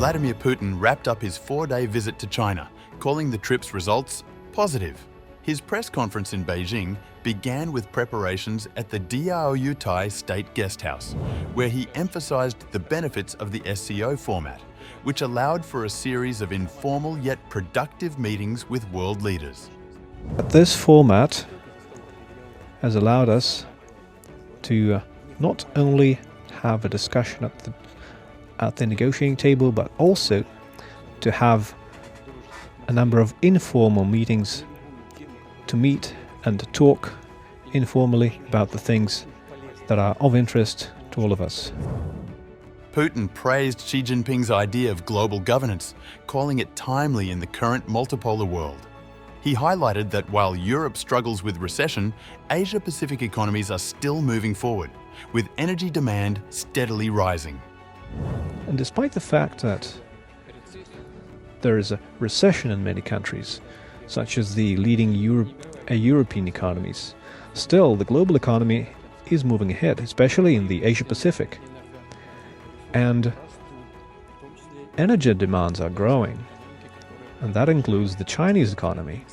Vladimir Putin wrapped up his 4-day visit to China, calling the trip's results positive. His press conference in Beijing began with preparations at the Diaoyutai State Guesthouse, where he emphasized the benefits of the SCO format, which allowed for a series of informal yet productive meetings with world leaders. This format has allowed us to not only have a discussion at the negotiating table, but also to have a number of informal meetings to meet and to talk informally about the things that are of interest to all of us. Putin praised Xi Jinping's idea of global governance, calling it timely in the current multipolar world. He highlighted that while Europe struggles with recession, Asia-Pacific economies are still moving forward, with energy demand steadily rising. And despite the fact that there is a recession in many countries, such as the leading European economies, still the global economy is moving ahead, especially in the Asia-Pacific. And energy demands are growing, and that includes the Chinese economy,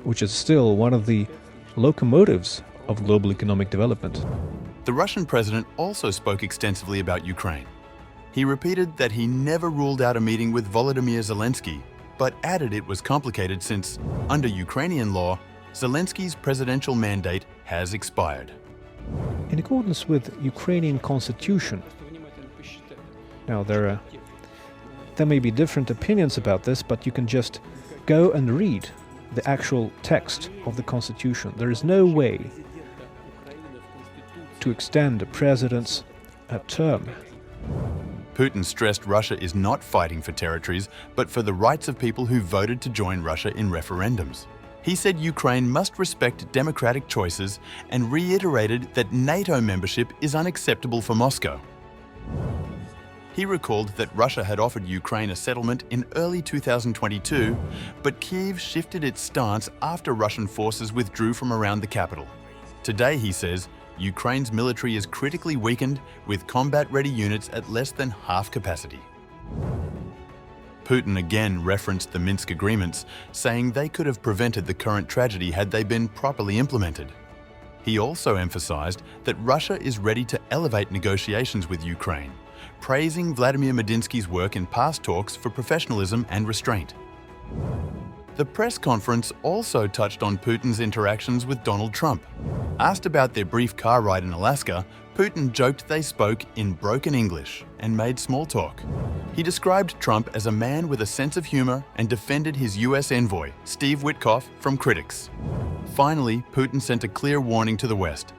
which is still one of the locomotives of global economic development. The Russian president also spoke extensively about Ukraine. He repeated that he never ruled out a meeting with Volodymyr Zelensky, but added it was complicated since, under Ukrainian law, Zelensky's presidential mandate has expired. In accordance with Ukrainian constitution, now there may be different opinions about this, but you can just go and read the actual text of the constitution. There is no way to extend a president's term. Putin stressed Russia is not fighting for territories, but for the rights of people who voted to join Russia in referendums. He said Ukraine must respect democratic choices and reiterated that NATO membership is unacceptable for Moscow. He recalled that Russia had offered Ukraine a settlement in early 2022, but Kyiv shifted its stance after Russian forces withdrew from around the capital. Today, he says, Ukraine's military is critically weakened, with combat-ready units at less than half capacity. Putin again referenced the Minsk agreements, saying they could have prevented the current tragedy had they been properly implemented. He also emphasized that Russia is ready to elevate negotiations with Ukraine, praising Vladimir Medinsky's work in past talks for professionalism and restraint. The press conference also touched on Putin's interactions with Donald Trump. Asked about their brief car ride in Alaska, Putin joked they spoke in broken English and made small talk. He described Trump as a man with a sense of humor and defended his US envoy, Steve Witkoff, from critics. Finally, Putin sent a clear warning to the West.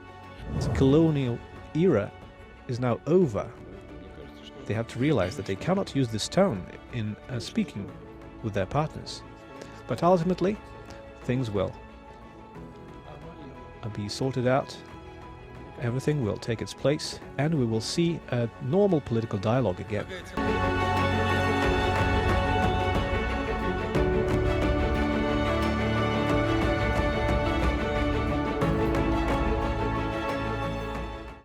The colonial era is now over. They have to realize that they cannot use this tone in speaking with their partners. But ultimately, things will be sorted out, everything will take its place, and we will see a normal political dialogue again.